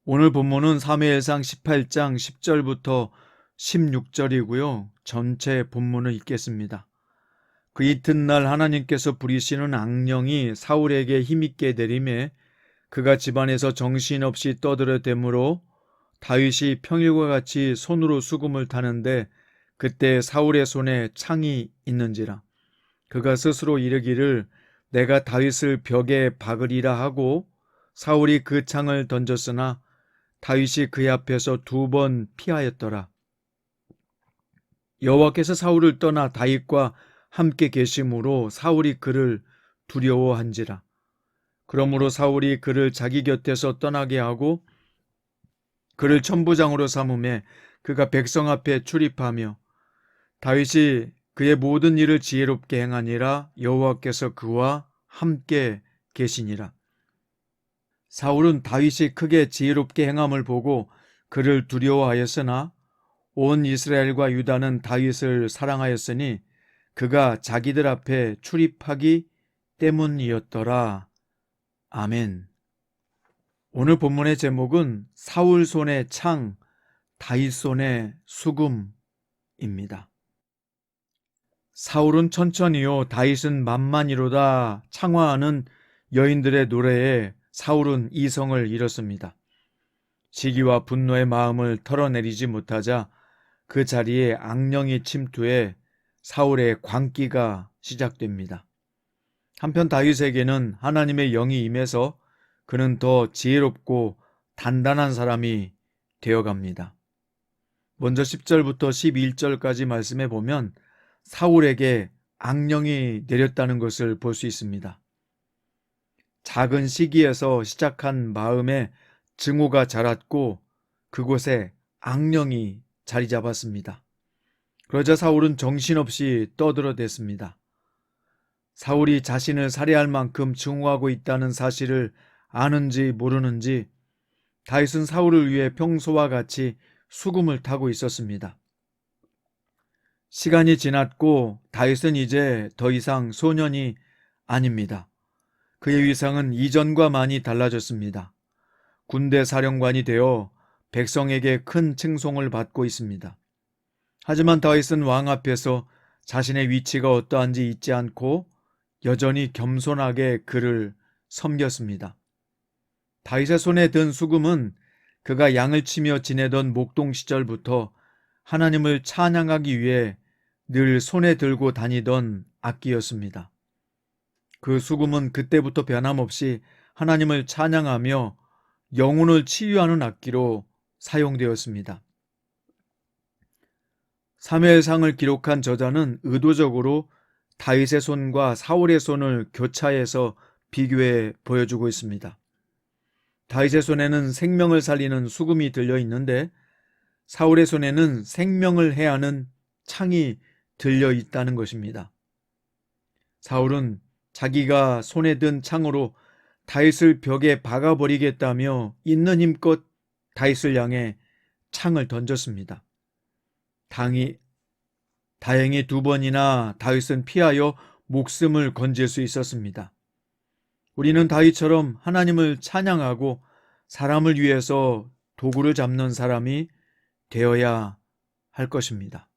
오늘 본문은 사무엘상 18장 10절부터 16절이고요. 전체 본문을 읽겠습니다. 그 이튿날 하나님께서 부리시는 악령이 사울에게 힘있게 내림에 그가 집안에서 정신없이 떠들어대므로 다윗이 평일과 같이 손으로 수금을 타는데 그때 사울의 손에 창이 있는지라. 그가 스스로 이르기를 내가 다윗을 벽에 박으리라 하고 사울이 그 창을 던졌으나 다윗이 그의 앞에서 2번 피하였더라. 여호와께서 사울을 떠나 다윗과 함께 계심으로 사울이 그를 두려워한지라. 그러므로 사울이 그를 자기 곁에서 떠나게 하고 그를 천부장으로 삼음에 그가 백성 앞에 출입하며 다윗이 그의 모든 일을 지혜롭게 행하니라. 여호와께서 그와 함께 계시니라. 사울은 다윗이 크게 지혜롭게 행함을 보고 그를 두려워하였으나 온 이스라엘과 유다는 다윗을 사랑하였으니 그가 자기들 앞에 출입하기 때문이었더라. 아멘. 오늘 본문의 제목은 사울 손에 창, 다윗 손에 수금입니다. 사울은 천천히요, 다윗은 만만히로다 창화하는 여인들의 노래에 사울은 이성을 잃었습니다. 시기와 분노의 마음을 털어내리지 못하자 그 자리에 악령이 침투해 사울의 광기가 시작됩니다. 한편 다윗에게는 하나님의 영이 임해서 그는 더 지혜롭고 단단한 사람이 되어갑니다. 먼저 10절부터 11절까지 말씀해 보면 사울에게 악령이 내렸다는 것을 볼 수 있습니다. 작은 시기에서 시작한 마음에 증오가 자랐고 그곳에 악령이 자리 잡았습니다. 그러자 사울은 정신없이 떠들어댔습니다. 사울이 자신을 살해할 만큼 증오하고 있다는 사실을 아는지 모르는지 다윗은 사울을 위해 평소와 같이 수금을 타고 있었습니다. 시간이 지났고 다윗은 이제 더 이상 소년이 아닙니다. 그의 위상은 이전과 많이 달라졌습니다. 군대 사령관이 되어 백성에게 큰 칭송을 받고 있습니다. 하지만 다윗은 왕 앞에서 자신의 위치가 어떠한지 잊지 않고 여전히 겸손하게 그를 섬겼습니다. 다윗의 손에 든 수금은 그가 양을 치며 지내던 목동 시절부터 하나님을 찬양하기 위해 늘 손에 들고 다니던 악기였습니다. 그 수금은 그때부터 변함없이 하나님을 찬양하며 영혼을 치유하는 악기로 사용되었습니다. 사무엘상을 기록한 저자는 의도적으로 다윗의 손과 사울의 손을 교차해서 비교해 보여주고 있습니다. 다윗의 손에는 생명을 살리는 수금이 들려 있는데 사울의 손에는 생명을 해하는 창이 들려 있다는 것입니다. 사울은 자기가 손에 든 창으로 다윗을 벽에 박아버리겠다며 있는 힘껏 다윗을 향해 창을 던졌습니다. 다행히 2번이나 다윗은 피하여 목숨을 건질 수 있었습니다. 우리는 다윗처럼 하나님을 찬양하고 사람을 위해서 도구를 잡는 사람이 되어야 할 것입니다.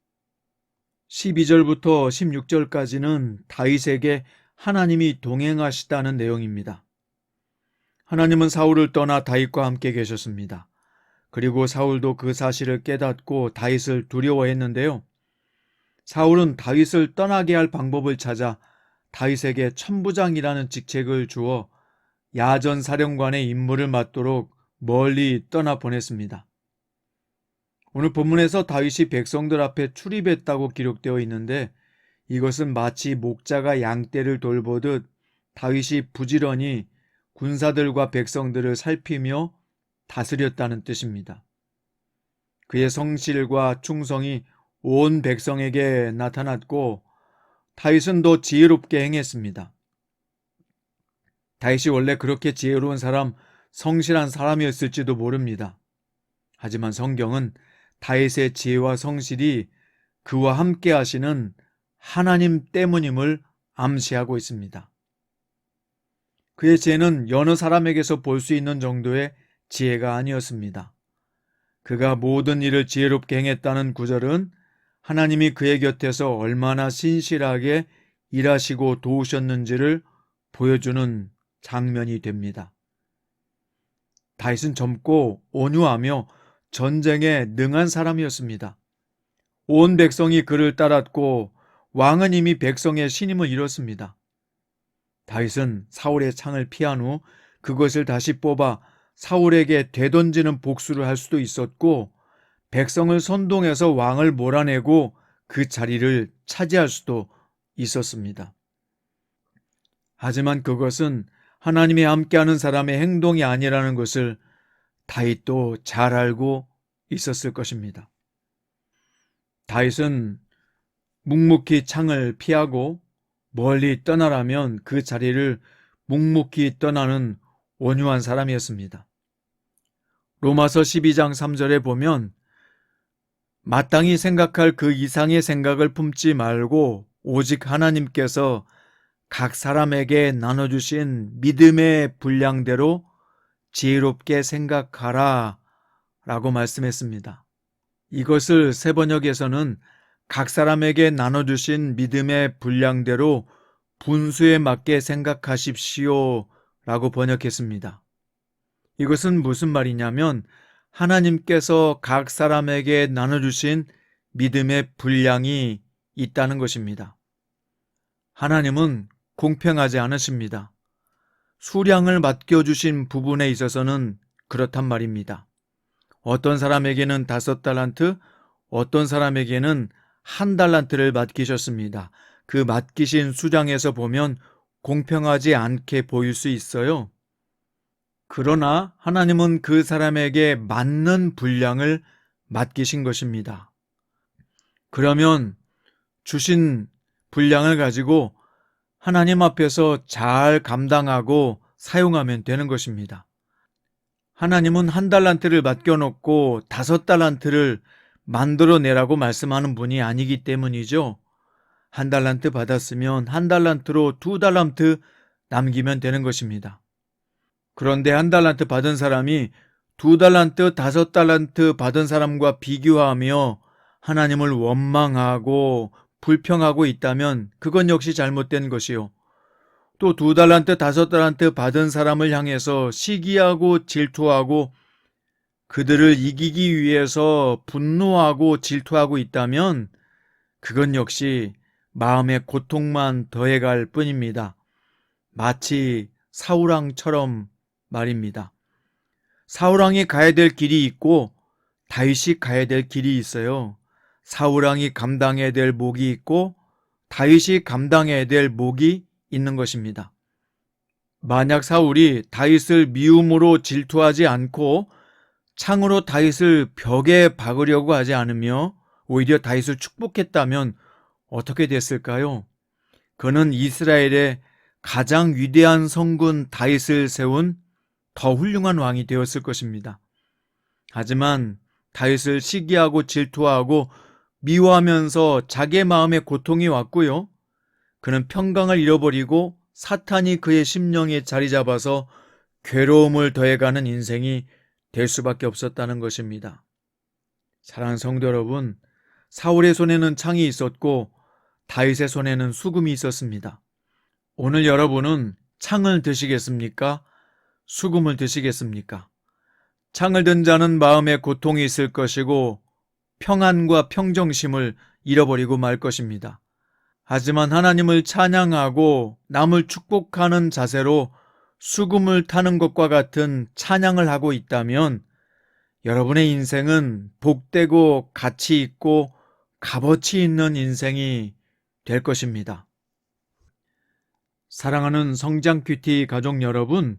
12절부터 16절까지는 다윗에게 하나님이 동행하시다는 내용입니다. 하나님은 사울을 떠나 다윗과 함께 계셨습니다. 그리고 사울도 그 사실을 깨닫고 다윗을 두려워했는데요. 사울은 다윗을 떠나게 할 방법을 찾아 다윗에게 천부장이라는 직책을 주어 야전 사령관의 임무를 맡도록 멀리 떠나보냈습니다. 오늘 본문에서 다윗이 백성들 앞에 출입했다고 기록되어 있는데 이것은 마치 목자가 양떼를 돌보듯 다윗이 부지런히 군사들과 백성들을 살피며 다스렸다는 뜻입니다. 그의 성실과 충성이 온 백성에게 나타났고 다윗은 더 지혜롭게 행했습니다. 다윗이 원래 그렇게 지혜로운 사람 성실한 사람이었을지도 모릅니다. 하지만 성경은 다윗의 지혜와 성실이 그와 함께 하시는 하나님 때문임을 암시하고 있습니다. 그의 지혜는 여느 사람에게서 볼 수 있는 정도의 지혜가 아니었습니다. 그가 모든 일을 지혜롭게 행했다는 구절은 하나님이 그의 곁에서 얼마나 신실하게 일하시고 도우셨는지를 보여주는 장면이 됩니다. 다윗은 젊고 온유하며 전쟁에 능한 사람이었습니다. 온 백성이 그를 따랐고 왕은 이미 백성의 신임을 잃었습니다. 다윗은 사울의 창을 피한 후 그것을 다시 뽑아 사울에게 되던지는 복수를 할 수도 있었고, 백성을 선동해서 왕을 몰아내고 그 자리를 차지할 수도 있었습니다. 하지만 그것은 하나님이 함께하는 사람의 행동이 아니라는 것을 다윗도 잘 알고 있었을 것입니다. 다윗은 묵묵히 창을 피하고 멀리 떠나라면 그 자리를 묵묵히 떠나는 온유한 사람이었습니다. 로마서 12장 3절에 보면 마땅히 생각할 그 이상의 생각을 품지 말고 오직 하나님께서 각 사람에게 나눠주신 믿음의 분량대로 지혜롭게 생각하라 라고 말씀했습니다. 이것을 새번역에서는 각 사람에게 나눠주신 믿음의 분량대로 분수에 맞게 생각하십시오 라고 번역했습니다. 이것은 무슨 말이냐면 하나님께서 각 사람에게 나눠주신 믿음의 분량이 있다는 것입니다. 하나님은 공평하지 않으십니다. 수량을 맡겨주신 부분에 있어서는 그렇단 말입니다. 어떤 사람에게는 5달란트, 어떤 사람에게는 1달란트를 맡기셨습니다. 그 맡기신 수량에서 보면 공평하지 않게 보일 수 있어요. 그러나 하나님은 그 사람에게 맞는 분량을 맡기신 것입니다. 그러면 주신 분량을 가지고 하나님 앞에서 잘 감당하고 사용하면 되는 것입니다. 하나님은 1달란트를 맡겨놓고 5달란트를 만들어내라고 말씀하는 분이 아니기 때문이죠. 1달란트 받았으면 1달란트로 2달란트 남기면 되는 것입니다. 그런데 1달란트 받은 사람이 2달란트, 5달란트 받은 사람과 비교하며 하나님을 원망하고 불평하고 있다면 그건 역시 잘못된 것이요. 또 2달란트, 5달란트 받은 사람을 향해서 시기하고 질투하고 그들을 이기기 위해서 분노하고 질투하고 있다면 그건 역시 마음의 고통만 더해갈 뿐입니다. 마치 사울왕처럼 말입니다. 사울왕이 가야 될 길이 있고 다윗이 가야 될 길이 있어요. 사울왕이 감당해야 될 몫이 있고 다윗이 감당해야 될 몫이 있는 것입니다. 만약 사울이 다윗을 미움으로 질투하지 않고 창으로 다윗을 벽에 박으려고 하지 않으며 오히려 다윗을 축복했다면 어떻게 됐을까요? 그는 이스라엘의 가장 위대한 성군 다윗을 세운 더 훌륭한 왕이 되었을 것입니다. 하지만 다윗을 시기하고 질투하고 미워하면서 자기의 마음에 고통이 왔고요. 그는 평강을 잃어버리고 사탄이 그의 심령에 자리 잡아서 괴로움을 더해가는 인생이 될 수밖에 없었다는 것입니다. 사랑하는 성도 여러분, 사울의 손에는 창이 있었고 다윗의 손에는 수금이 있었습니다. 오늘 여러분은 창을 드시겠습니까? 수금을 드시겠습니까? 창을 든 자는 마음에 고통이 있을 것이고 평안과 평정심을 잃어버리고 말 것입니다. 하지만 하나님을 찬양하고 남을 축복하는 자세로 수금을 타는 것과 같은 찬양을 하고 있다면 여러분의 인생은 복되고 가치 있고 값어치 있는 인생이 될 것입니다. 사랑하는 성장 큐티 가족 여러분,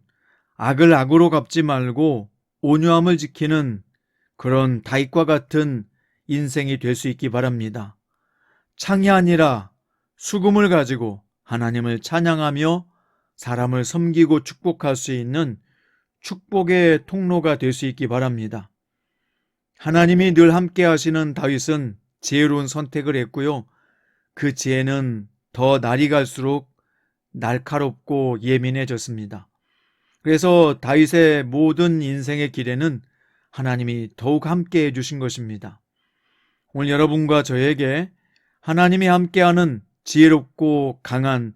악을 악으로 갚지 말고 온유함을 지키는 그런 다윗과 같은 인생이 될 수 있기 바랍니다. 창이 아니라 수금을 가지고 하나님을 찬양하며 사람을 섬기고 축복할 수 있는 축복의 통로가 될 수 있기 바랍니다. 하나님이 늘 함께 하시는 다윗은 지혜로운 선택을 했고요. 그 지혜는 더 날이 갈수록 날카롭고 예민해졌습니다. 그래서 다윗의 모든 인생의 길에는 하나님이 더욱 함께 해주신 것입니다. 오늘 여러분과 저에게 하나님이 함께하는 지혜롭고 강한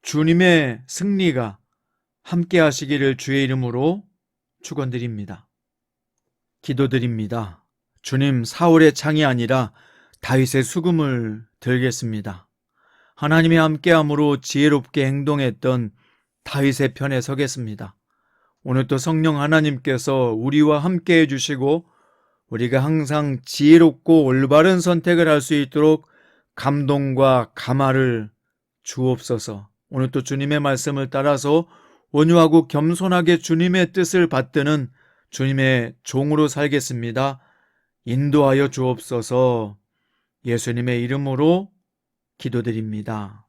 주님의 승리가 함께 하시기를 주의 이름으로 축원드립니다. 기도드립니다. 주님, 사울의 창이 아니라 다윗의 수금을 들겠습니다. 하나님이 함께함으로 지혜롭게 행동했던 다윗의 편에 서겠습니다. 오늘도 성령 하나님께서 우리와 함께 해주시고 우리가 항상 지혜롭고 올바른 선택을 할 수 있도록 감동과 감화를 주옵소서. 오늘도 주님의 말씀을 따라서 온유하고 겸손하게 주님의 뜻을 받드는 주님의 종으로 살겠습니다. 인도하여 주옵소서. 예수님의 이름으로 기도드립니다.